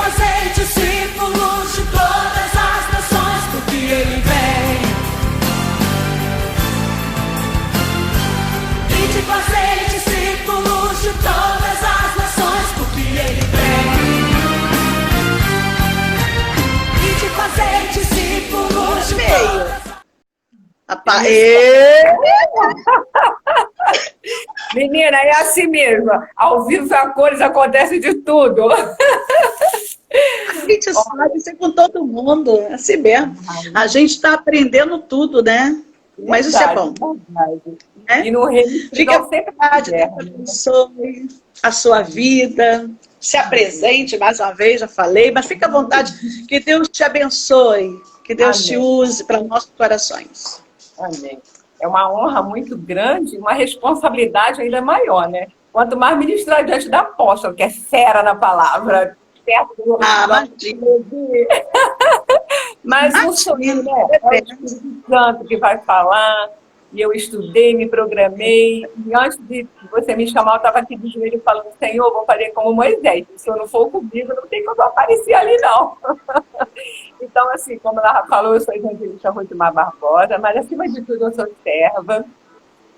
fazer discípulos de todas as nações, porque Ele vem. E de fazer discípulos de todas as nações, porque Ele vem. E de fazer discípulos de todas as... Menina, é assim mesmo. Ao vivo, a cores, acontece de tudo. A gente sabe, isso é com todo mundo, é assim mesmo. A gente está aprendendo tudo, né? Mas isso é bom. Né? E no reino fica à vontade, Deus abençoe a sua vida, se apresente mais uma vez, já falei, mas fica à vontade, que Deus te abençoe, que Deus te use para nossos corações. Amém. É uma honra muito grande, uma responsabilidade ainda maior, né? Quanto mais ministrar diante da apóstola, que é fera na palavra, perto do mas o sonho, né? É o Espírito Santo que vai falar, e eu estudei, me programei, e antes de você me chamar, eu estava aqui de joelho falando, Senhor, vou fazer como Moisés, se eu não for comigo, não tem como eu aparecer ali, não. Então, assim, como ela falou, eu sou evangelista Rosimar Barbosa, mas, acima de tudo, eu sou serva,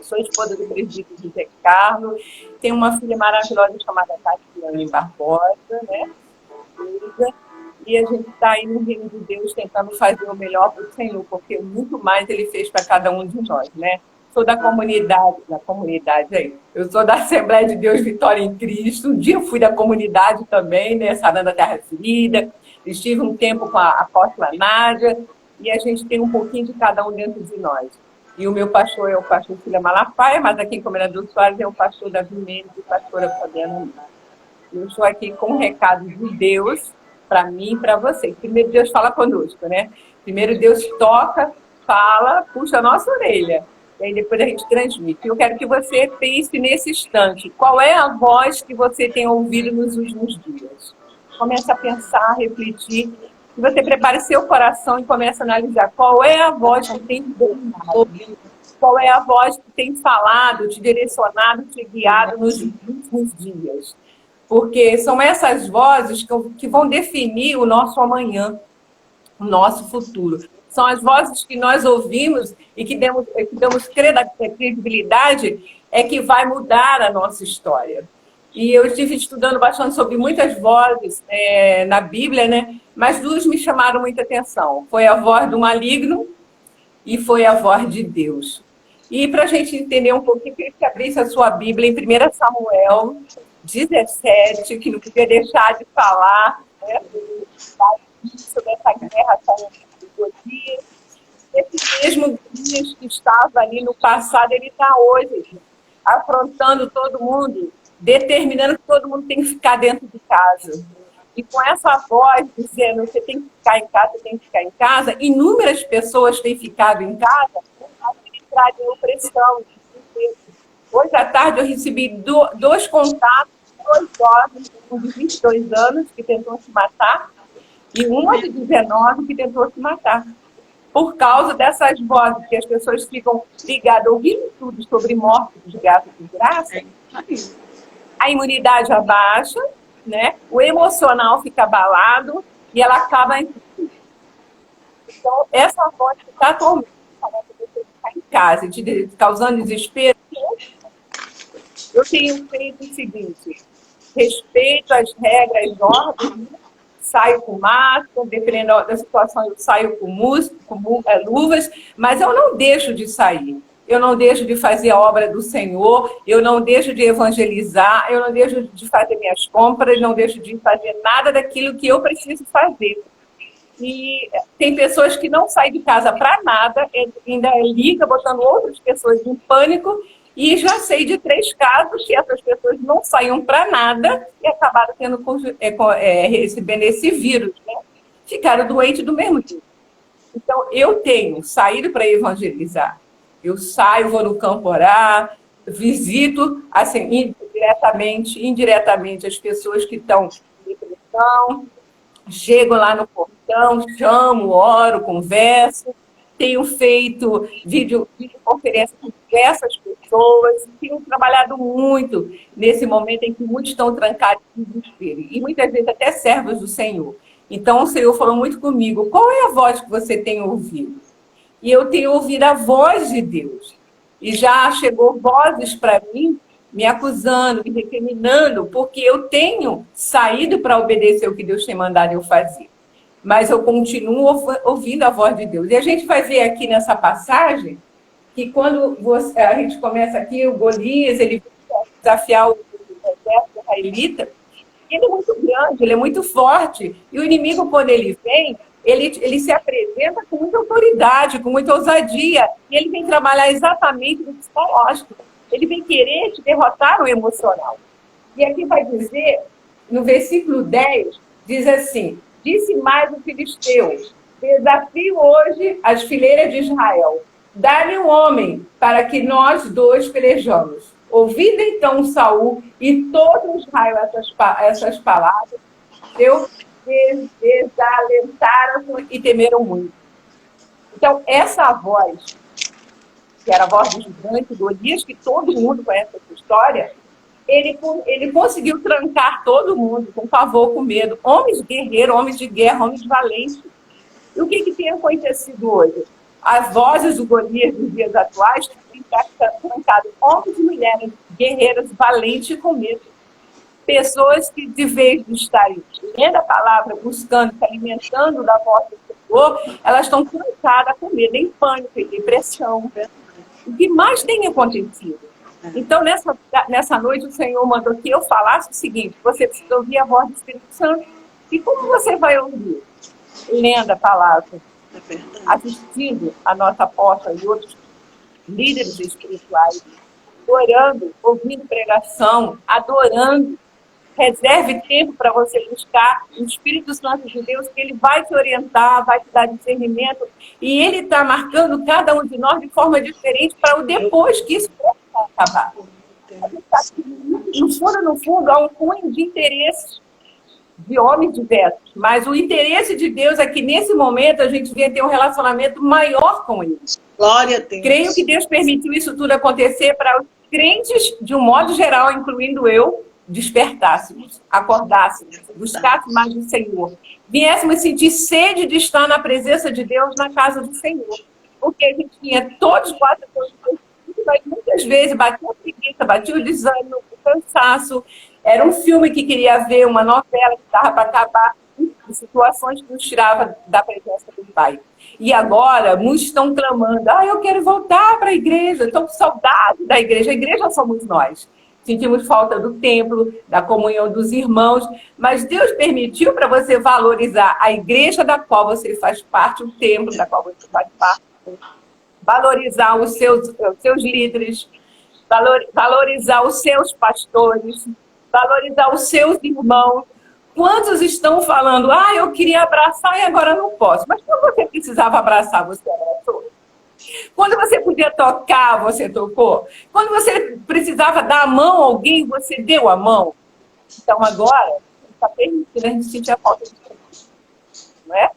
sou esposa do presbítero José Carlos, tenho uma filha maravilhosa chamada Tatiane Barbosa, né? E a gente está aí no reino de Deus tentando fazer o melhor para o Senhor, porque muito mais Ele fez para cada um de nós, né? Sou da comunidade aí. Eu sou da Assembleia de Deus Vitória em Cristo. Um dia eu fui da comunidade também, né? Saranda Terra Ferida. Estive um tempo com a apóstola Nádia, e a gente tem um pouquinho de cada um dentro de nós. E o meu pastor é o pastor Filha Malafaia, mas aqui em Comendador Soares é o pastor Davi Mendes e a pastora Fabiana. Eu estou aqui com um recado de Deus para mim e para vocês. Primeiro Deus fala conosco, né? Primeiro Deus toca, fala, puxa a nossa orelha. E aí depois a gente transmite. Eu quero que você pense nesse instante. Qual é a voz que você tem ouvido nos últimos dias? Comece a pensar, a refletir. Que você prepare seu coração e comece a analisar qual é a voz que tem ouvido, qual é a voz que tem falado, te direcionado, te guiado nos últimos dias. Porque são essas vozes que vão definir o nosso amanhã, o nosso futuro. São as vozes que nós ouvimos e que damos credibilidade, é que vai mudar a nossa história. E eu estive estudando bastante sobre muitas vozes na Bíblia, né? Mas duas me chamaram muita atenção. Foi a voz do maligno e foi a voz de Deus. E para a gente entender um pouquinho, queria que abrisse a sua Bíblia em 1 Samuel 17, que não podia deixar de falar, né? Sobre essa guerra de Golias. Esse mesmo Golias que estava ali no passado, ele está hoje, afrontando todo mundo, determinando que todo mundo tem que ficar dentro de casa. E com essa voz dizendo você tem que ficar em casa, tem que ficar em casa, inúmeras pessoas têm ficado em casa, administrado em opressão. Hoje à tarde eu recebi dois contatos, dois jovens, um de 22 anos que tentou se matar e uma de 19 que tentou se matar. Por causa dessas vozes que as pessoas ficam ligadas, ouvindo tudo sobre morte de gato de graça, a imunidade abaixa, né? O emocional fica abalado e ela acaba em... Então, essa voz que está atualmente falando que você ficar em casa, te causando desespero, eu tenho feito o seguinte: respeito as regras, as ordens, saio com máscara, dependendo da situação, eu saio com luvas, mas eu não deixo de sair. Eu não deixo de fazer a obra do Senhor, eu não deixo de evangelizar, eu não deixo de fazer minhas compras, não deixo de fazer nada daquilo que eu preciso fazer. E tem pessoas que não saem de casa para nada, ainda liga botando outras pessoas em pânico, e já sei de 3 casos que essas pessoas não saíam para nada e acabaram recebendo esse vírus, né? Ficaram doentes do mesmo tipo. Então, eu tenho saído para evangelizar. Eu saio, vou no campo orar, visito, assim, indiretamente as pessoas que estão em depressão, chego lá no portão, chamo, oro, converso, tenho feito videoconferência com diversas pessoas, pessoas que têm trabalhado muito nesse momento em que muitos estão trancados em desespero, e muitas vezes até servos do Senhor. Então, o Senhor falou muito comigo, qual é a voz que você tem ouvido? E eu tenho ouvido a voz de Deus. E já chegou vozes para mim, me acusando, me recriminando, porque eu tenho saído para obedecer o que Deus tem mandado eu fazer. Mas eu continuo ouvindo a voz de Deus. E a gente vai ver aqui nessa passagem que quando a gente começa aqui, o Golias, ele desafiar o exército israelita, ele é muito grande, ele é muito forte. E o inimigo, quando ele vem, ele se apresenta com muita autoridade, com muita ousadia. E ele vem trabalhar exatamente no psicológico. Ele vem querer te derrotar no emocional. E aqui vai dizer, no versículo 10, diz assim, disse mais o filisteu, desafio hoje as fileiras de Israel, dá-lhe um homem para que nós dois pelejamos. Ouvindo então Saul e todo Israel essas palavras, Deus desalentaram e temeram muito. Então, essa voz, que era a voz do gigante Golias, que todo mundo conhece essa história, ele conseguiu trancar todo mundo com pavor, com medo. Homens guerreiros, homens de guerra, homens valentes. E o que tem acontecido hoje? As vozes do Golias dos dias atuais têm trancado homens e mulheres guerreiras, valentes e com medo. Pessoas que, de vez de estarem lendo a palavra, buscando, se alimentando da voz do Senhor, elas estão trancadas com medo, em pânico, em depressão. O que mais tem acontecido? Então, nessa noite, o Senhor mandou que eu falasse o seguinte, você precisa ouvir a voz do Espírito Santo. E como você vai ouvir? Lendo a palavra, assistindo a nossa apóstola e outros líderes espirituais, orando, ouvindo pregação, adorando. Reserve tempo para você buscar o Espírito Santo de Deus, que ele vai te orientar, vai te dar discernimento, e ele está marcando cada um de nós de forma diferente para o depois que isso vai acabar. No fundo, há um cunho de interesses de homens diversos, mas o interesse de Deus é que nesse momento a gente venha ter um relacionamento maior com ele. Glória a Deus. Creio que Deus permitiu isso tudo acontecer para os crentes, de um modo geral, incluindo eu, despertássemos, acordássemos, buscássemos mais do Senhor, viéssemos sentir sede de estar na presença de Deus na casa do Senhor, porque a gente tinha quase todos, mas muitas vezes batia a preguiça, batia o desânimo, o cansaço, era um filme que queria ver, uma novela que estava para acabar, situações que nos tiravam da presença do Pai. E agora, muitos estão clamando, eu quero voltar para a igreja, estou com saudade da igreja. A igreja somos nós. Sentimos falta do templo, da comunhão dos irmãos, mas Deus permitiu para você valorizar a igreja da qual você faz parte, o templo da qual você faz parte, valorizar os seus líderes, valorizar os seus pastores, valorizar os seus irmãos. Quantos estão falando, eu queria abraçar e agora não posso. Mas quando você precisava abraçar, você abraçou? Quando você podia tocar, você tocou? Quando você precisava dar a mão a alguém, você deu a mão? Então agora, está permitindo a gente sentir a falta de tempo. Não é?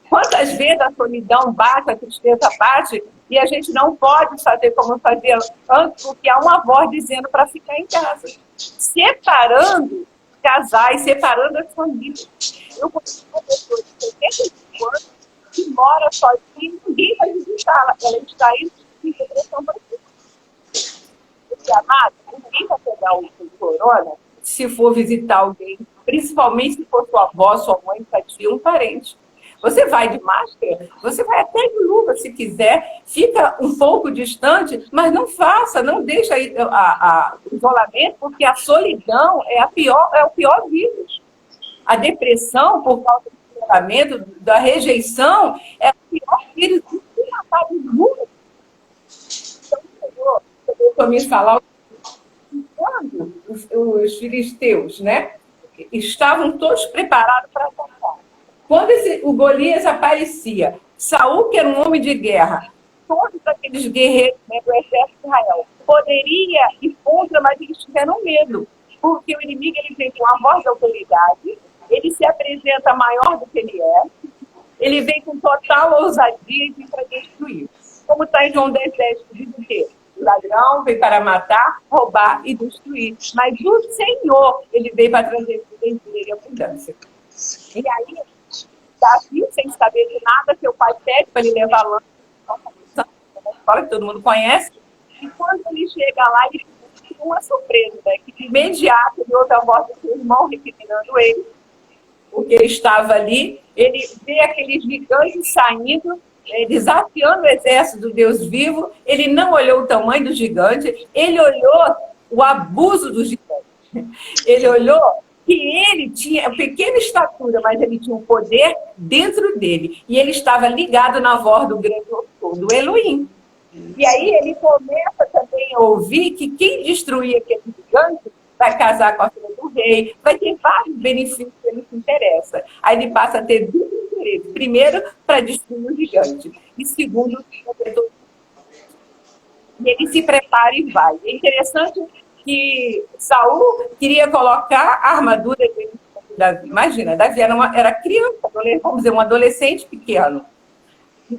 Quantas vezes a solidão bate, a tristeza bate, e a gente não pode fazer como fazia antes, porque há uma voz dizendo para ficar em casa. Separando casais, separando as famílias. Eu conheço uma pessoa de 75 anos que mora sozinha e ninguém vai visitá-la. Ela está indo em depressão profunda. Porque, amado, ninguém vai pegar o corona se for visitar alguém, principalmente se for sua avó, sua mãe, sua tia, um parente. Você vai de máscara, você vai até de luva se quiser, fica um pouco distante, mas não faça, não deixa o isolamento, porque a solidão é o pior vírus. A depressão, por causa do isolamento, da rejeição, é o pior vírus que tem matado o mundo. Então, o Senhor começou a me falar quando os filisteus, né, estavam todos preparados para atacar. Quando o Golias aparecia, Saul, que era um homem de guerra, todos aqueles guerreiros, né, do exército de Israel, poderia ir contra, mas eles tiveram medo, porque o inimigo ele vem com a voz da autoridade, ele se apresenta maior do que ele vem com total ousadia e vem para destruir. Como está em João 10:10, diz o quê? ladrão, veio para matar, roubar e destruir. Mas o Senhor, ele veio para trazer vida e abundância. E aí, Davi, sem saber de nada, seu pai pede para ele levar lã, uma escola que todo mundo conhece, e quando ele chega lá, ele tem uma surpresa, né? Que de imediato ele ouve a voz do seu irmão recriminando ele, porque ele estava ali, ele vê aqueles gigantes saindo, desafiando o exército do Deus vivo, ele não olhou o tamanho do gigante, ele olhou o abuso do gigante. Ele olhou que ele tinha pequena estatura, mas ele tinha um poder dentro dele. E ele estava ligado na voz do grande autor, do Elohim. E aí ele começa também a ouvir que quem destruir aquele gigante vai casar com a filha do rei, vai ter vários benefícios que ele se interessa. Aí ele passa a ter duplo interesse. Primeiro, para destruir o gigante. E segundo, e ele se prepara e vai. É interessante que Saul queria colocar a armadura dele em Davi. Imagina, Davi era criança, vamos dizer, um adolescente pequeno.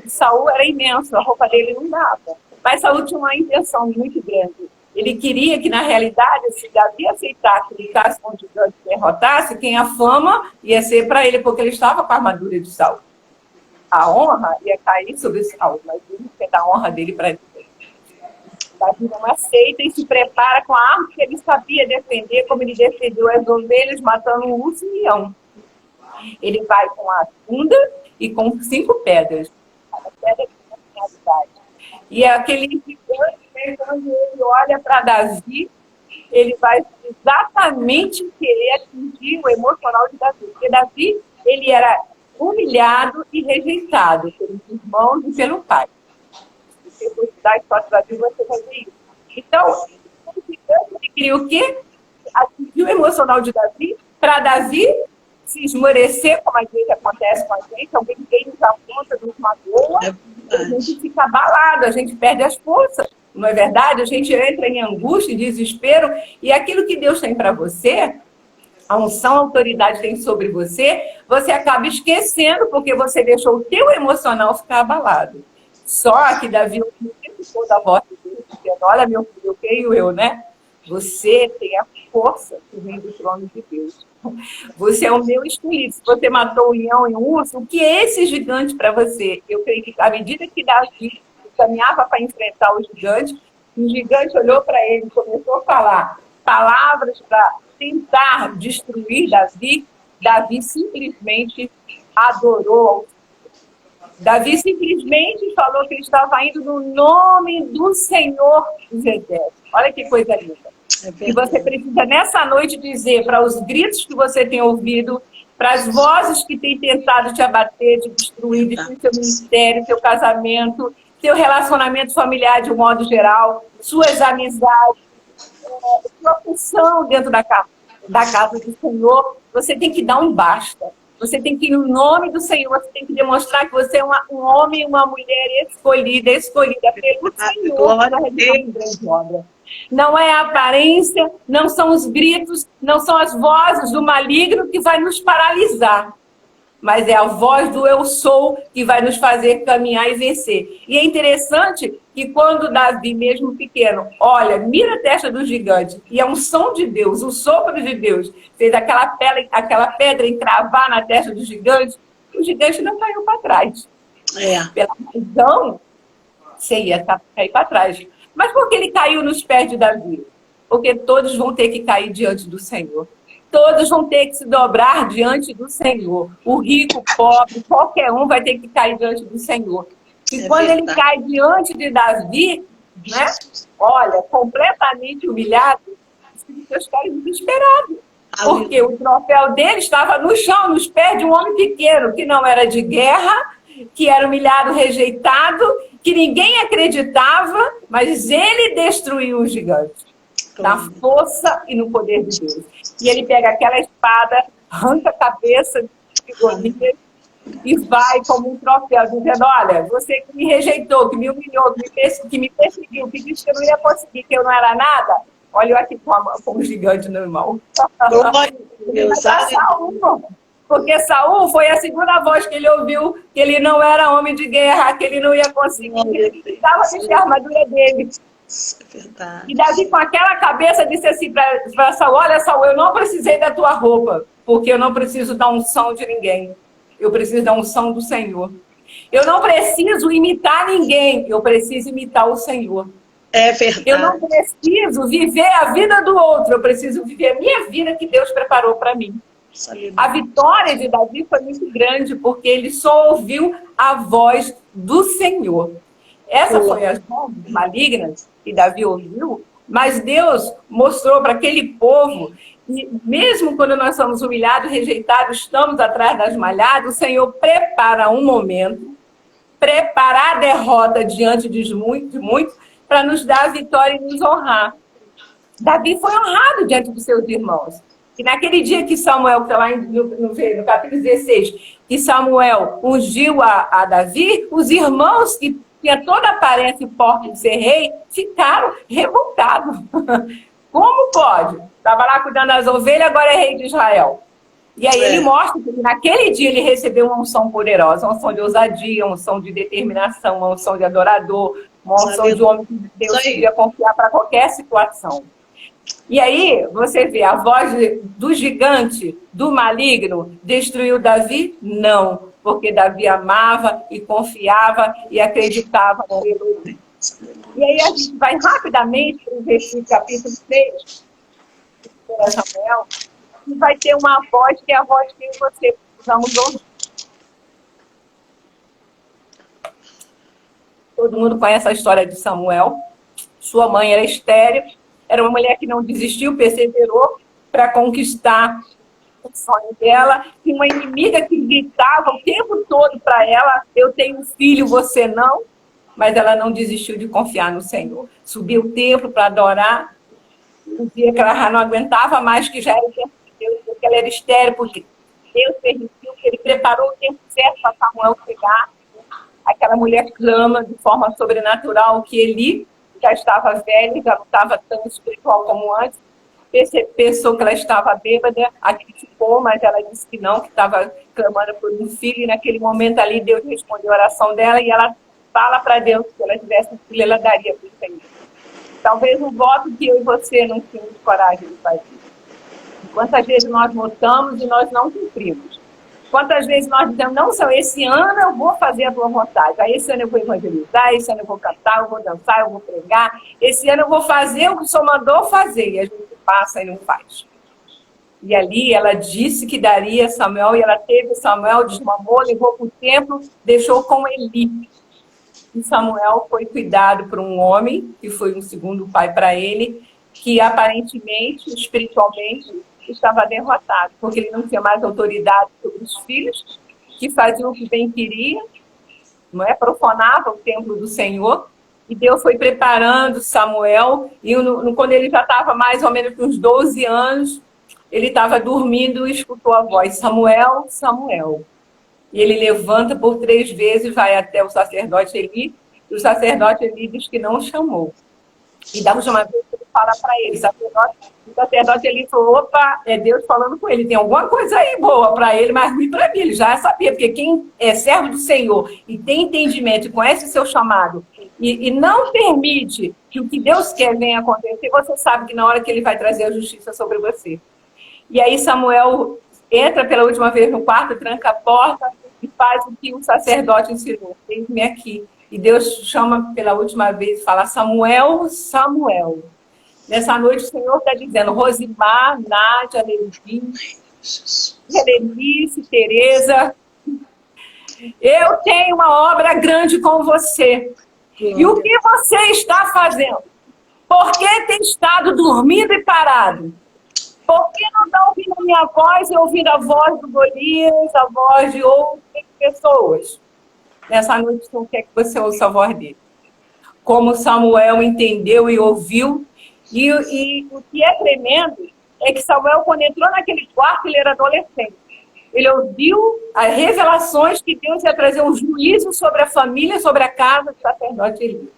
Saul era imenso, a roupa dele não dava. Mas Saul tinha uma intenção muito grande. Ele queria que, na realidade, se Davi aceitasse que ele ficasse com o gigante e derrotasse, quem a fama ia ser para ele, porque ele estava com a armadura de Saul. A honra ia cair sobre Saul, mas ele não quer dar a honra dele para ele. Davi não aceita e se prepara com a arma que ele sabia defender, como ele defendeu as ovelhas, matando um urso e leão. Ele vai com a funda e com 5 pedras. Cada pedra tem uma finalidade. E aquele gigante, quando ele olha para Davi, ele vai exatamente querer atingir o emocional de Davi. Porque Davi, ele era humilhado e rejeitado pelos irmãos e pelo pai. Se você for estudar a história de Davi, você vai ver isso. Então, o gigante, ele queria o quê? Atingir o emocional de Davi, para Davi se esmorecer, como às vezes acontece com a gente, alguém vem nos aponta, nos magoa, a gente fica abalado, a gente perde as forças, não é verdade? A gente entra em angústia, em desespero, e aquilo que Deus tem para você, a unção, a autoridade tem sobre você, você acaba esquecendo, porque você deixou o teu emocional ficar abalado. Só que Davi ouviu da voz de Deus, dizendo, olha meu filho, eu creio eu, né? Você tem a força que vem do trono de Deus. Você é o meu escolhido. Se você matou o leão e o urso, o que é esse gigante para você? Eu creio que à medida que Davi caminhava para enfrentar o gigante olhou para ele e começou a falar palavras para tentar destruir Davi. Davi simplesmente adorou. Davi simplesmente falou que ele estava indo no nome do Senhor dos Exércitos. Olha que coisa linda. E você precisa, nessa noite, dizer para os gritos que você tem ouvido, para as vozes que têm tentado te abater, te destruir, destruir seu ministério, seu casamento, seu relacionamento familiar de um modo geral, suas amizades, sua função dentro da casa do Senhor, você tem que dar um basta. Você tem que ir no nome do Senhor, você tem que demonstrar que você é um homem e uma mulher escolhida pelo Senhor para realizar uma grande obra. Não é a aparência, não são os gritos, não são as vozes do maligno que vai nos paralisar. Mas é a voz do eu sou que vai nos fazer caminhar e vencer. E é interessante que quando Davi, mesmo pequeno, olha, mira a testa do gigante, e é um som de Deus, um sopro de Deus, fez aquela pedra encravar na testa do gigante, o gigante não caiu para trás. Pela visão, você ia cair para trás. Mas por que ele caiu nos pés de Davi? Porque todos vão ter que cair diante do Senhor. Todos vão ter que se dobrar diante do Senhor. O rico, o pobre, qualquer um vai ter que cair diante do Senhor. E quando ele cai diante de Davi, né, olha, completamente humilhado, os filhos ficaram desesperados. Porque o troféu dele estava no chão, nos pés de um homem pequeno, que não era de guerra, que era humilhado, rejeitado, que ninguém acreditava, mas ele destruiu o gigante. Na força e no poder de Deus. E ele pega aquela espada, arranca a cabeça de Golias e vai como um troféu, dizendo, olha, você que me rejeitou, que me humilhou, que me perseguiu, que disse que eu não ia conseguir, que eu não era nada, olha eu aqui com o gigante no irmão. Porque Saul foi a segunda voz que ele ouviu, que ele não era homem de guerra, que ele não ia conseguir, que ele precisava vestir a armadura dele. Isso é verdade. E Davi, com aquela cabeça, disse assim para Saul: olha, Saul, eu não precisei da tua roupa, porque eu não preciso da unção de ninguém. Eu preciso da unção do Senhor. Eu não preciso imitar ninguém, eu preciso imitar o Senhor. É verdade. Eu não preciso viver a vida do outro, eu preciso viver a minha vida que Deus preparou para mim. A vitória de Davi foi muito grande, porque ele só ouviu a voz do Senhor. Essa foi as vozes malignas que Davi ouviu, mas Deus mostrou para aquele povo, e mesmo quando nós somos humilhados, rejeitados, estamos atrás das malhadas, o Senhor prepara um momento, prepara a derrota diante de muitos, para nos dar a vitória e nos honrar. Davi foi honrado diante dos seus irmãos. E naquele dia que Samuel, que está lá no capítulo 16, que Samuel ungiu a Davi, os irmãos que tinham toda a aparência e porte de ser rei, ficaram revoltados. Como pode? Estava lá cuidando das ovelhas, agora é rei de Israel. E aí ele mostra que naquele dia ele recebeu uma unção poderosa, uma unção de ousadia, uma unção de determinação, uma unção de adorador, uma unção de homem que Deus queria confiar para qualquer situação. E aí, você vê, a voz do gigante, do maligno, destruiu Davi? Não, porque Davi amava e confiava e acreditava no Elohim. E aí a gente vai rapidamente para o versículo capítulo 6, de Samuel, e vai ter uma voz que é a voz que você precisamos ouvir. Todo mundo conhece a história de Samuel. Sua mãe era estéril, era uma mulher que não desistiu, perseverou para conquistar o sonho dela. Tinha uma inimiga que gritava o tempo todo para ela: eu tenho um filho, você não. Mas ela não desistiu de confiar no Senhor. Subiu o templo para adorar. Um dia que ela já não aguentava mais, que já era o tempo de Deus, porque ela era estéril, porque Deus permitiu, que ele preparou o tempo certo para Samuel chegar. Aquela mulher clama de forma sobrenatural que Eli já estava velho, já não estava tão espiritual como antes. Pensou que ela estava bêbada, a criticou, mas ela disse que não, que estava clamando por um filho. E naquele momento ali, Deus respondeu a oração dela e ela fala para Deus que se ela tivesse um filho, ela daria para o Senhor. Talvez um voto que eu e você não tínhamos coragem de fazer. Quantas vezes nós votamos e nós não cumprimos? Quantas vezes nós dizemos: não, Senhor, esse ano eu vou fazer a tua vontade. Aí esse ano eu vou evangelizar, esse ano eu vou cantar, eu vou dançar, eu vou pregar. Esse ano eu vou fazer o que o Senhor mandou fazer. E a gente passa e não faz. E ali ela disse que daria Samuel, e ela teve Samuel, desmamou, levou para o templo, deixou com Eli. E Samuel foi cuidado por um homem, que foi um segundo pai para ele, que aparentemente, espiritualmente, estava derrotado, porque ele não tinha mais autoridade sobre os filhos, que faziam o que bem queria, não é? Profanava o templo do Senhor. E Deus foi preparando Samuel, e quando ele já estava mais ou menos com uns 12 anos, ele estava dormindo e escutou a voz: Samuel, Samuel. E ele levanta por 3 vezes, vai até o sacerdote Eli, e o sacerdote Eli diz que não chamou. E da última vez ele fala para ele, o sacerdote Eli falou: opa, é Deus falando com ele, tem alguma coisa aí boa para ele, mas ruim para mim. Ele já sabia, porque quem é servo do Senhor e tem entendimento e conhece o seu chamado, e não permite que o que Deus quer venha acontecer, você sabe que na hora que ele vai trazer a justiça sobre você. E aí Samuel entra pela última vez no quarto, tranca a porta e faz o que o sacerdote ensinou: vem aqui. E Deus chama pela última vez e fala: Samuel, Samuel. Nessa noite o Senhor está dizendo: Rosimar, Nádia, Helenice, Tereza, eu tenho uma obra grande com você. E o que você está fazendo? Por que tem estado dormindo e parado? Por que não está ouvindo a minha voz e ouvindo a voz do Golias, a voz de outras pessoas? Nessa noite, não quer que você ouça a voz dele. Como Samuel entendeu e ouviu. E o que é tremendo é que Samuel, quando entrou naquele quarto, ele era adolescente. Ele ouviu as revelações que Deus ia trazer um juízo sobre a família, sobre a casa do sacerdote Eli.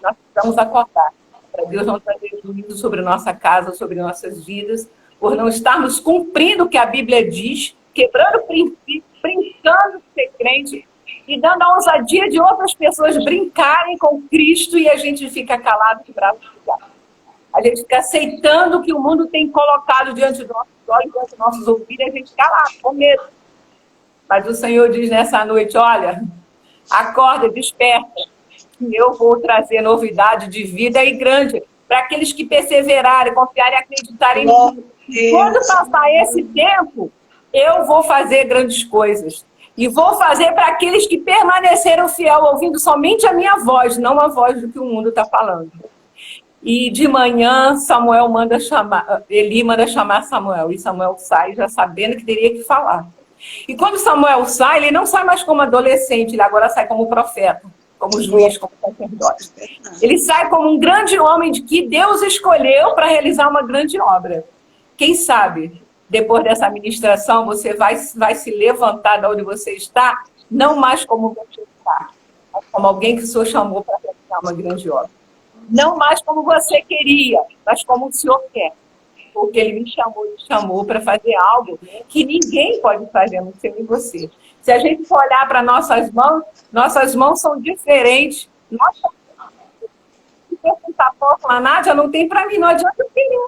Nós precisamos acordar para Deus não trazer juízo sobre nossa casa, sobre nossas vidas, por não estarmos cumprindo o que a Bíblia diz, quebrando princípios, brincando de ser crente, e dando a ousadia de outras pessoas brincarem com Cristo e a gente fica calado de braços cruzados. A gente fica aceitando o que o mundo tem colocado diante dos nossos olhos, diante dos nossos ouvidos, e a gente calado, com medo. Mas o Senhor diz nessa noite, olha, acorda, desperta, que eu vou trazer novidade de vida e grande para aqueles que perseverarem, confiarem e acreditarem em mim. Quando passar esse tempo, eu vou fazer grandes coisas. E vou fazer para aqueles que permaneceram fiel, ouvindo somente a minha voz, não a voz do que o mundo está falando. E de manhã, Eli manda chamar Samuel. E Samuel sai já sabendo que teria que falar. E quando Samuel sai, ele não sai mais como adolescente, ele agora sai como profeta, como juiz, como sacerdote. Ele sai como um grande homem de que Deus escolheu para realizar uma grande obra. Quem sabe, depois dessa ministração, você vai se levantar de onde você está, não mais como você está, mas como alguém que o Senhor chamou para realizar uma grande obra. Não mais como você queria, mas como o Senhor quer. Porque Ele me chamou para fazer algo que ninguém pode fazer, não ser você. Se a gente for olhar para nossas mãos são diferentes. Se perguntar pouco a Nádia, não tem para mim, não adianta eu querer.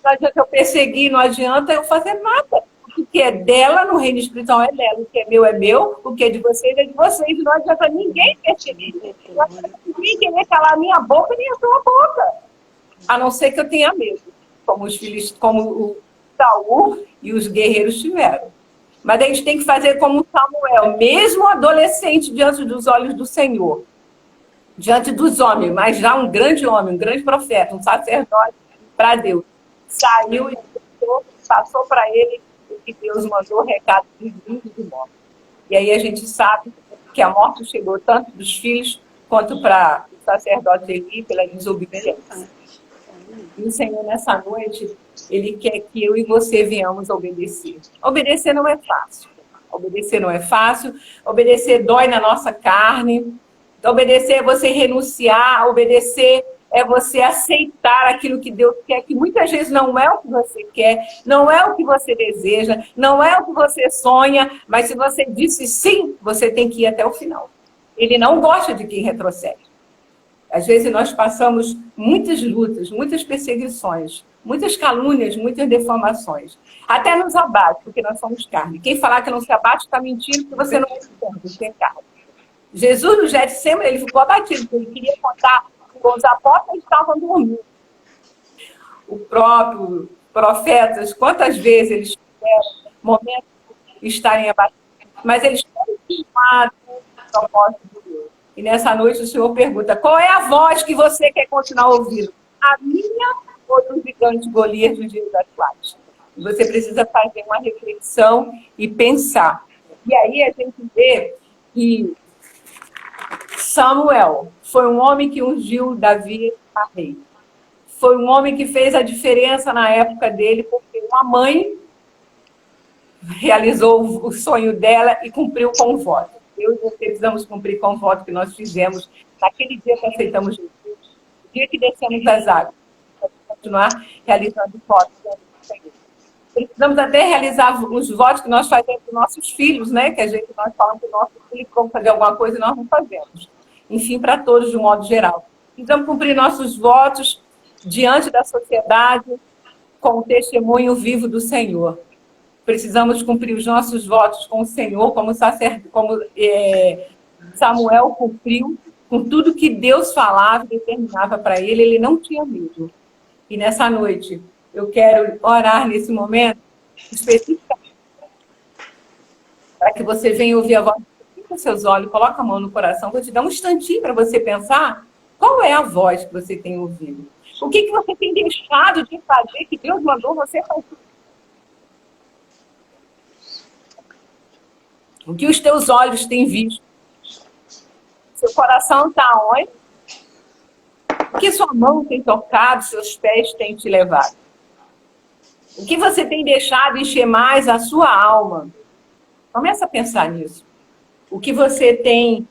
Não adianta eu perseguir, não adianta eu fazer nada. O que é dela no reino espiritual é dela, o que é meu, o que é de vocês é de vocês. Não adianta ninguém perseguir. Não adianta ninguém querer calar a minha boca nem a sua boca. A não ser que eu tenha medo, como os filhos, como o Saul e os guerreiros tiveram. Mas a gente tem que fazer como Samuel, mesmo adolescente diante dos olhos do Senhor, diante dos homens, mas já um grande homem, um grande profeta, um sacerdote para Deus. Saiu e passou para ele o que Deus mandou, recado de vida e de morte. E aí a gente sabe que a morte chegou tanto dos filhos quanto para o sacerdote Eli pela desobediência. E o Senhor, nessa noite, Ele quer que eu e você venhamos obedecer. Obedecer não é fácil. Obedecer não é fácil. Obedecer dói na nossa carne. Obedecer é você renunciar. Obedecer é você aceitar aquilo que Deus quer, que muitas vezes não é o que você quer, não é o que você deseja, não é o que você sonha, mas se você disse sim, você tem que ir até o final. Ele não gosta de quem retrocede. Às vezes nós passamos muitas lutas, muitas perseguições, muitas calúnias, muitas deformações. Até nos abate, porque nós somos carne. Quem falar que não se abate está mentindo, porque você não é carne, você é carne. Jesus, no Getsemane, ele ficou abatido, porque ele queria contar que os apóstolos estavam dormindo. O próprio profetas, quantas vezes eles tiveram momentos de estarem abatidos, mas eles continuaram o propósito de Deus. E nessa noite o Senhor pergunta, qual é a voz que você quer continuar ouvindo? A minha ou do gigante Golias do dia das Plagas? Você precisa fazer uma reflexão e pensar. E aí a gente vê que Samuel foi um homem que ungiu Davi a rei. Foi um homem que fez a diferença na época dele, porque uma mãe realizou o sonho dela e cumpriu com o voto. Eu e você precisamos cumprir com o voto que nós fizemos naquele dia que aceitamos Jesus, no dia que descemos das águas, para continuar realizando votos. Precisamos até realizar os votos que nós fazemos com nossos filhos, né? Que nós falamos para os nossos filhos que vamos fazer alguma coisa e nós não fazemos. Enfim, para todos, de um modo geral. Precisamos cumprir nossos votos diante da sociedade com o testemunho vivo do Senhor. Precisamos cumprir os nossos votos com o Senhor, como Samuel cumpriu, com tudo que Deus falava e determinava para ele, ele não tinha medo. E nessa noite, eu quero orar nesse momento, especificamente, para que você venha ouvir a voz, fica seus olhos, coloca a mão no coração, vou te dar um instantinho para você pensar qual é a voz que você tem ouvido. O que você tem deixado de fazer que Deus mandou você fazer? O que os teus olhos têm visto? Seu coração está onde? O que sua mão tem tocado, seus pés têm te levado? O que você tem deixado encher mais a sua alma? Começa a pensar nisso. O que você tem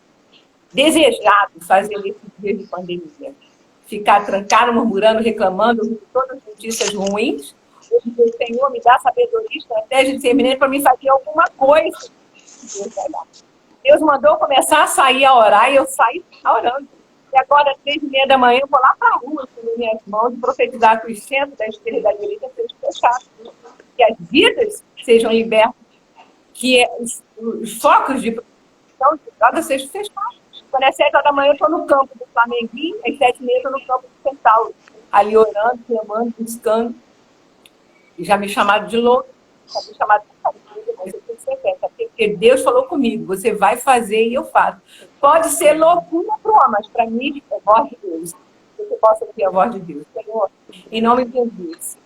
desejado fazer nesse dia de pandemia? Ficar trancado, murmurando, reclamando, ouvindo todas as notícias ruins? Ou dizer, Senhor, me dá sabedoria, estratégia, discernimento para mim fazer alguma coisa. Deus vai dar. Deus mandou começar a sair a orar e eu saí orando. E agora, 3h30 da manhã, eu vou lá para a rua, com minhas mãos, e profetizar que os centros da esquerda e da direita sejam fechados. Que as vidas sejam libertas. Que os focos de produção de drogas sejam fechados. Quando é 7 horas da manhã, eu estou no campo do Flamenguinho, às 7h30 eu estou no campo do Centauro, ali orando, clamando, buscando. E já me chamaram de louco, já me chamaram de família, mas eu tenho certeza, porque Deus falou comigo, você vai fazer e eu faço. Pode ser loucura para o homem, mas para mim é a voz de Deus. Você possa ouvir a voz de Deus. Senhor, em nome de Jesus,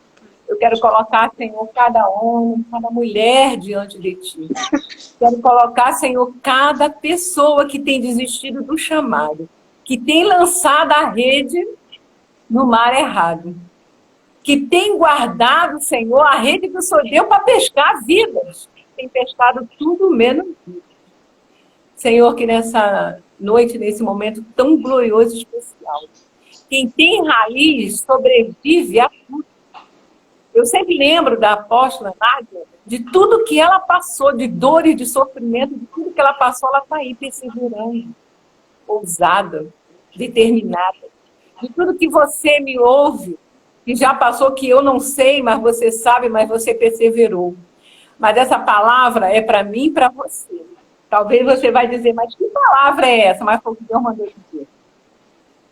eu quero colocar, Senhor, cada homem, cada mulher diante de Ti. Quero colocar, Senhor, cada pessoa que tem desistido do chamado, que tem lançado a rede no mar errado, que tem guardado, Senhor, a rede que o Senhor deu para pescar vidas. Tem pescado tudo menos vidas. Senhor, que nessa noite, nesse momento tão glorioso e especial, quem tem raiz sobrevive a tudo. Eu sempre lembro da apóstola Nádia, de tudo que ela passou, de dor e de sofrimento, de tudo que ela passou, ela está aí perseverando, ousada, determinada. De tudo que você me ouve, que já passou, que eu não sei, mas você sabe, mas você perseverou. Mas essa palavra é para mim e para você. Talvez você vai dizer, mas que palavra é essa? Mas foi o que Deus mandou dizer.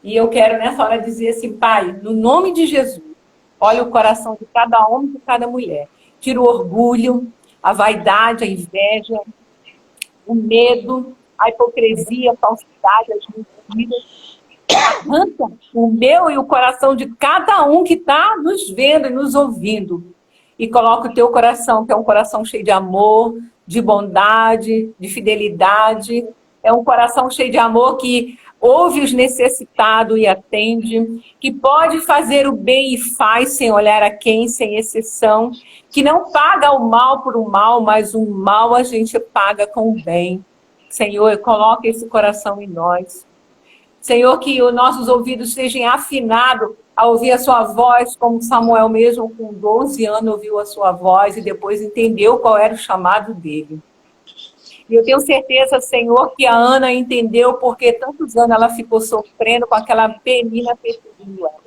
E eu quero nessa hora dizer assim, Pai, no nome de Jesus, olha o coração de cada homem e de cada mulher. Tira o orgulho, a vaidade, a inveja, o medo, a hipocrisia, a falsidade, as mentiras. Arranca o meu e o coração de cada um que está nos vendo e nos ouvindo. E coloca o teu coração, que é um coração cheio de amor, de bondade, de fidelidade. É um coração cheio de amor que ouve os necessitados e atende, que pode fazer o bem e faz sem olhar a quem, sem exceção, que não paga o mal por o mal, mas o mal a gente paga com o bem. Senhor, coloca esse coração em nós. Senhor, que os nossos ouvidos sejam afinados a ouvir a sua voz, como Samuel mesmo, com 12 anos, ouviu a sua voz e depois entendeu qual era o chamado dele. E eu tenho certeza, Senhor, que a Ana entendeu porque tantos anos ela ficou sofrendo com aquela penina perseguindo ela.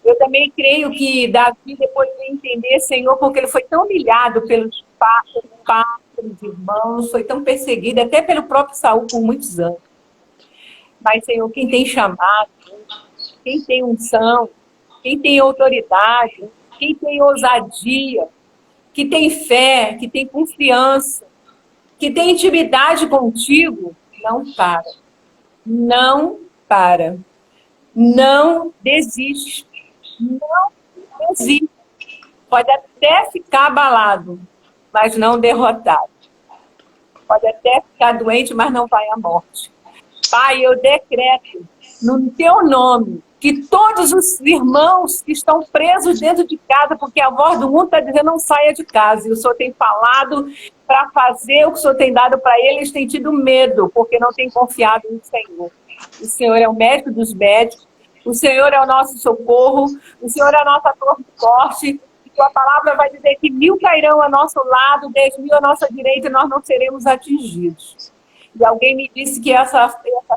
Eu também creio que Davi depois de entender, Senhor, porque ele foi tão humilhado pelos pais, pelos irmãos, foi tão perseguido, até pelo próprio Saul por muitos anos. Mas, Senhor, quem tem chamado, quem tem unção, quem tem autoridade, quem tem ousadia, que tem fé, que tem confiança, que tem intimidade contigo, não para. Não para. Não desiste. Não desiste. Pode até ficar abalado, mas não derrotado. Pode até ficar doente, mas não vai à morte. Pai, eu decreto no teu nome que todos os irmãos que estão presos dentro de casa, porque a voz do mundo está dizendo não saia de casa, e o Senhor tem falado para fazer o que o Senhor tem dado para eles, têm tido medo, porque não têm confiado no Senhor. O Senhor é o médico dos médicos, o Senhor é o nosso socorro, o Senhor é a nossa torre forte, e tua palavra vai dizer que 1000 cairão ao nosso lado, 10.000 à nossa direita, e nós não seremos atingidos. E alguém me disse que essa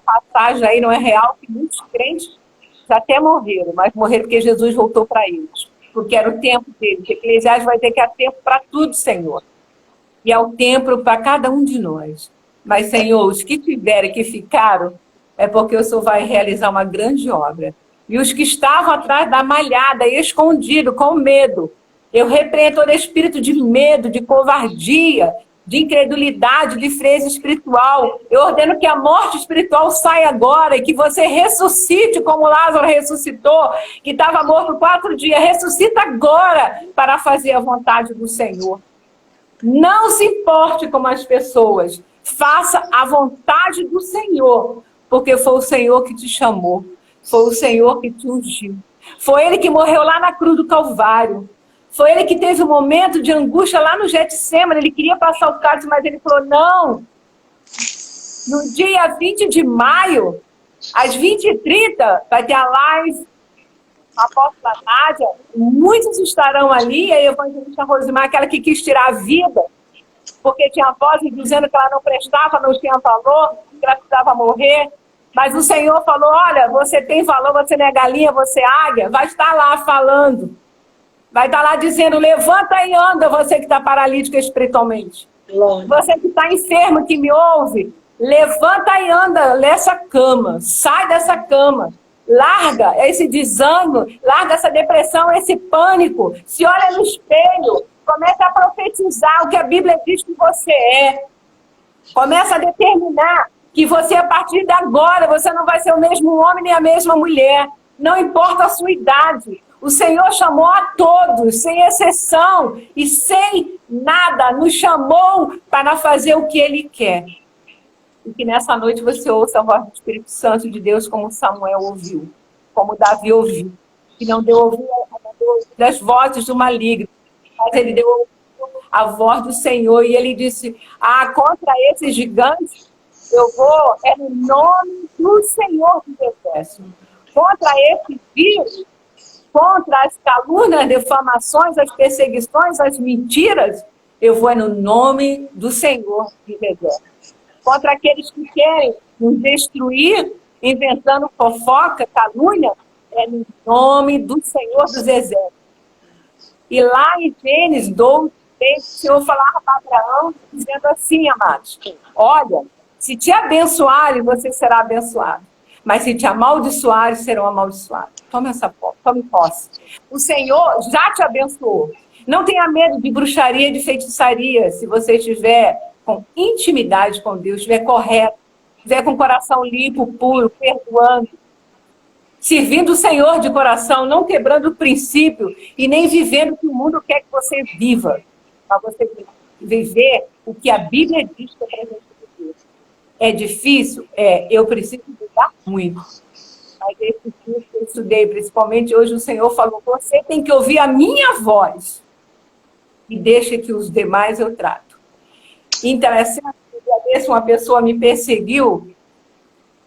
passagem aí não é real, que muitos crentes já até morreram, mas morreram porque Jesus voltou para eles. Porque era o tempo deles. Eclesiastes vai dizer que há tempo para tudo, Senhor. E há o tempo para cada um de nós. Mas, Senhor, os que tiverem, que ficaram, é porque o Senhor vai realizar uma grande obra. E os que estavam atrás da malhada, escondido, com medo, eu repreendo todo espírito de medo, de covardia, de incredulidade, de frieza espiritual. Eu ordeno que a morte espiritual saia agora e que você ressuscite como Lázaro ressuscitou, que estava morto 4 dias. Ressuscita agora para fazer a vontade do Senhor. Não se importe com as pessoas. Faça a vontade do Senhor, porque foi o Senhor que te chamou. Foi o Senhor que te ungiu. Foi Ele que morreu lá na cruz do Calvário. Foi Ele que teve um momento de angústia lá no Getsemane. Ele queria passar o cálice, mas Ele falou, não. No dia 20 de maio, às 20h30, vai ter a live, a apóstola Nádia. Muitos estarão ali, a evangelista Rosimar, aquela que quis tirar a vida porque tinha vozes dizendo que ela não prestava, não tinha valor, que ela precisava morrer. Mas o Senhor falou, olha, você tem valor, você não é galinha, você é águia, vai estar lá falando. Vai estar lá dizendo, levanta e anda, você que está paralítico espiritualmente. Você que está enfermo, que me ouve, levanta e anda dessa cama, sai dessa cama. Larga esse desânimo, larga essa depressão, esse pânico. Se olha no espelho, começa a profetizar o que a Bíblia diz que você é. Começa a determinar que você, a partir de agora, você não vai ser o mesmo homem nem a mesma mulher. Não importa a sua idade. O Senhor chamou a todos, sem exceção e sem nada, nos chamou para fazer o que Ele quer. E que nessa noite você ouça a voz do Espírito Santo de Deus como Samuel ouviu, como Davi ouviu. Que não deu ouvido das vozes do maligno, mas ele deu ouvido à voz do Senhor. E ele disse, contra esses gigantes, eu vou, no nome do Senhor dos Exércitos. Contra esse vírus, contra as calúnias, difamações, as perseguições, as mentiras, eu vou no nome do Senhor dos Exércitos. Contra aqueles que querem nos destruir, inventando fofoca, calúnia, no nome do Senhor dos Exércitos. E lá em Gênesis 12, o Senhor falava para Abraão, dizendo assim, amados, olha, se te abençoarem, você será abençoado. Mas se te amaldiçoarem, serão amaldiçoados. Tome posse. O Senhor já te abençoou. Não tenha medo de bruxaria e de feitiçaria, se você estiver com intimidade com Deus, estiver correto, estiver com o coração limpo, puro, perdoando, servindo o Senhor de coração, não quebrando o princípio e nem vivendo o que o mundo quer que você viva, para você viver o que a Bíblia diz que é presente de Deus. É difícil? Eu preciso mudar muito. Mas esse curso que eu estudei, principalmente hoje, o Senhor falou, você tem que ouvir a minha voz e deixa que os demais eu trato. Interessante, uma pessoa me perseguiu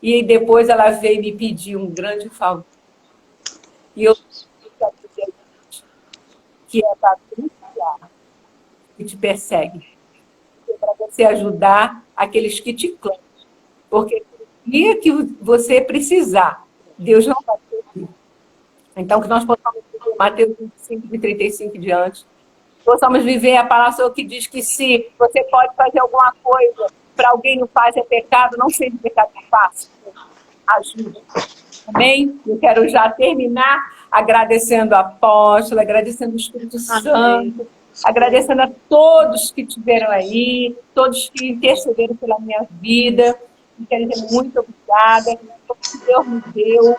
e depois ela veio me pedir um grande favor. E eu que é para denunciar que te persegue. É para você ajudar aqueles que te clamam. Porque no dia que você precisar, Deus não vai ter. Então, que nós possamos viver Mateus 25, de 35 diante. Possamos viver a palavra do Senhor que diz que se você pode fazer alguma coisa para alguém não faz, é pecado, não seja pecado que faça. Ajuda. Amém? Eu quero já terminar agradecendo a apóstola, agradecendo o Espírito Santo, agradecendo a todos que estiveram aí, todos que intercederam pela minha vida. Eu quero dizer muito obrigada pelo que Deus me deu.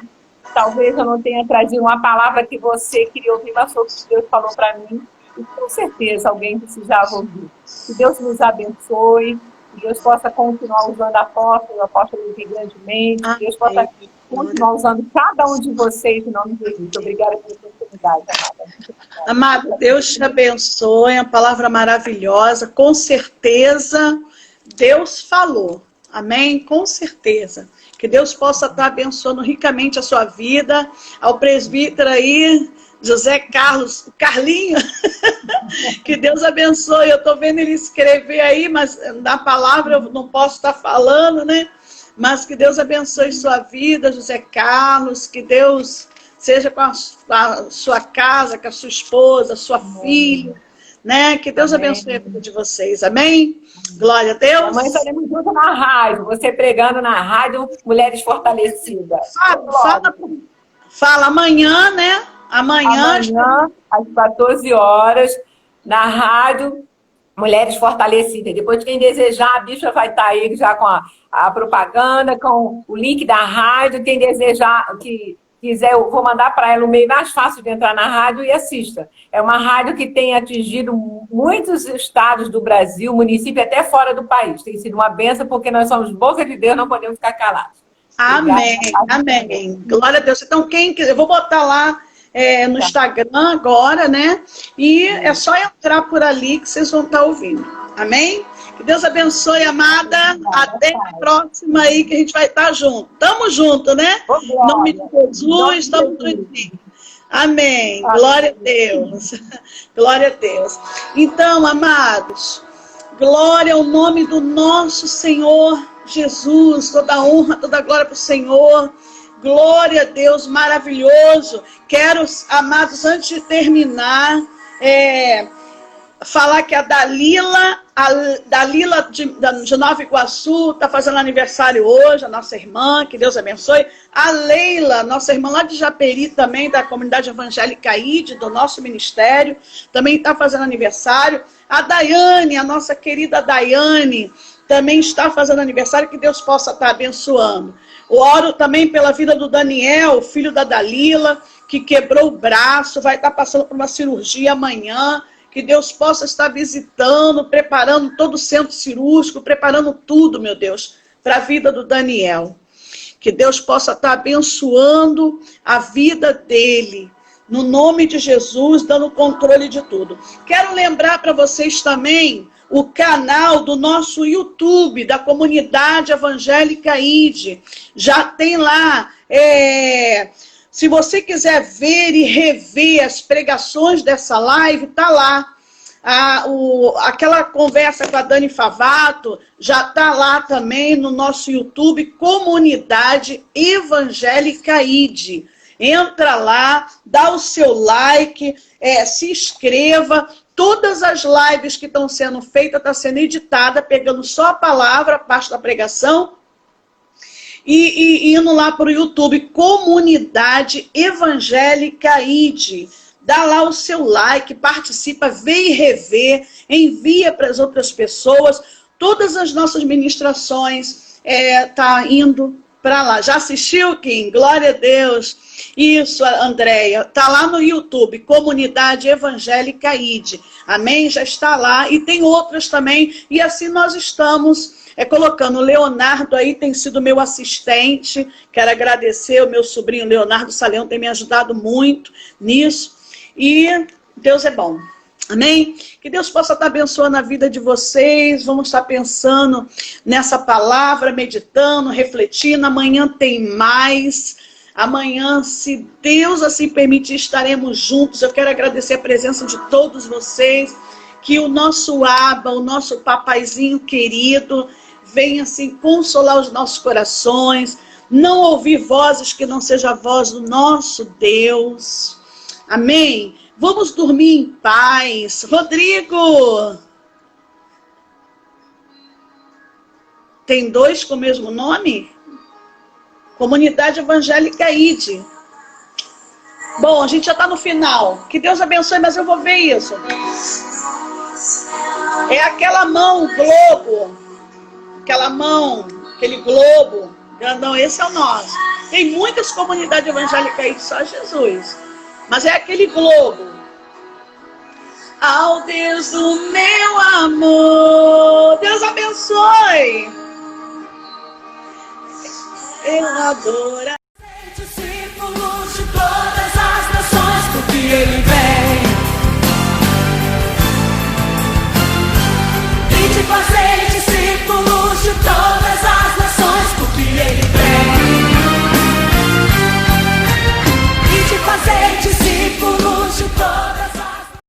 Talvez eu não tenha trazido uma palavra que você queria ouvir, mas foi o que Deus falou para mim. E com certeza alguém precisava ouvir. Que Deus nos abençoe, que Deus possa continuar usando a apóstola grandemente, que Deus possa continuar usando cada um de vocês em nome de Jesus. Obrigada pela oportunidade, amada. Amado, Deus te abençoe, a palavra maravilhosa, com certeza Deus falou, amém? Com certeza. Que Deus possa estar abençoando ricamente a sua vida, ao presbítero aí, José Carlos, Carlinho, que Deus abençoe. Eu estou vendo ele escrever aí, mas na palavra eu não posso estar falando, né? Mas que Deus abençoe sua vida, José Carlos, que Deus seja com a sua casa, com a sua esposa, sua filha, né? Que Deus abençoe a vida de vocês, amém? Glória a Deus. Amanhã estaremos juntos na rádio, você pregando na rádio Mulheres Fortalecidas. Fala amanhã, né? Amanhã às 14 horas, na rádio Mulheres Fortalecidas. Depois, quem desejar, a bicha vai estar aí já com a propaganda, com o link da rádio. Quem desejar, que quiser, eu vou mandar para ela o meio mais fácil de entrar na rádio e assista. É uma rádio que tem atingido muitos estados do Brasil, município até fora do país. Tem sido uma benção, porque nós somos boca de Deus, não podemos ficar calados. Amém, amém. Glória a Deus. Então, quem quiser, eu vou botar lá no Instagram agora, né? E é só entrar por ali que vocês vão estar ouvindo. Amém? Que Deus abençoe, amada. Até a próxima aí que a gente vai estar junto. Tamo junto, né? Em nome de Jesus, estamos juntos. Amém. Glória a Deus. Glória a Deus. Então, amados, Glória ao nome do nosso Senhor Jesus. Toda honra, toda glória para o Senhor. Glória a Deus, maravilhoso. Quero, amados, antes de terminar, falar que a Dalila de Nova Iguaçu está fazendo aniversário hoje, a nossa irmã, que Deus abençoe. A Leila, nossa irmã lá de Japeri também, da comunidade evangélica ID, do nosso ministério, também está fazendo aniversário. A Daiane, a nossa querida Daiane, também está fazendo aniversário, que Deus possa estar abençoando. Oro também pela vida do Daniel, filho da Dalila, que quebrou o braço, vai estar passando por uma cirurgia amanhã. Que Deus possa estar visitando, preparando todo o centro cirúrgico, preparando tudo, meu Deus, para a vida do Daniel. Que Deus possa estar abençoando a vida dele, no nome de Jesus, dando controle de tudo. Quero lembrar para vocês também o canal do nosso YouTube, da comunidade evangélica ID. Já tem lá... Se você quiser ver e rever as pregações dessa live, tá lá. Aquela conversa com a Dani Favato já tá lá também no nosso YouTube, Comunidade Evangélica ID. Entra lá, dá o seu like, se inscreva. Todas as lives que estão sendo feitas, estão sendo editadas, pegando só a palavra, a parte da pregação, e indo lá para o YouTube, Comunidade Evangélica ID. Dá lá o seu like, participa, vê e revê, envia para as outras pessoas. Todas as nossas ministrações tá indo para lá. Já assistiu, Kim? Glória a Deus. Isso, Andréia. Tá lá no YouTube, Comunidade Evangélica ID. Amém? Já está lá. E tem outras também. E assim nós estamos... colocando o Leonardo aí, tem sido meu assistente. Quero agradecer o meu sobrinho Leonardo Saleão, tem me ajudado muito nisso. E Deus é bom. Amém? Que Deus possa estar abençoando a vida de vocês. Vamos estar pensando nessa palavra, meditando, refletindo. Amanhã tem mais. Amanhã, se Deus assim permitir, estaremos juntos. Eu quero agradecer a presença de todos vocês. Que o nosso Abba, o nosso papaizinho querido, venha assim consolar os nossos corações, não ouvir vozes que não seja a voz do nosso Deus. Amém? Vamos dormir em paz. Rodrigo! Tem dois com o mesmo nome? Comunidade Evangélica ID. Bom, a gente já está no final. Que Deus abençoe, mas eu vou ver isso. É aquela mão, globo. Aquela mão, aquele globo grandão, esse é o nosso. Tem muitas comunidades evangélicas aí, só Jesus. Mas é aquele globo. Ao Deus do meu amor, Deus abençoe. Eu adoro. Discípulos de todas as nações, porque ele vem. E de fazer discípulos de todas as nações, porque ele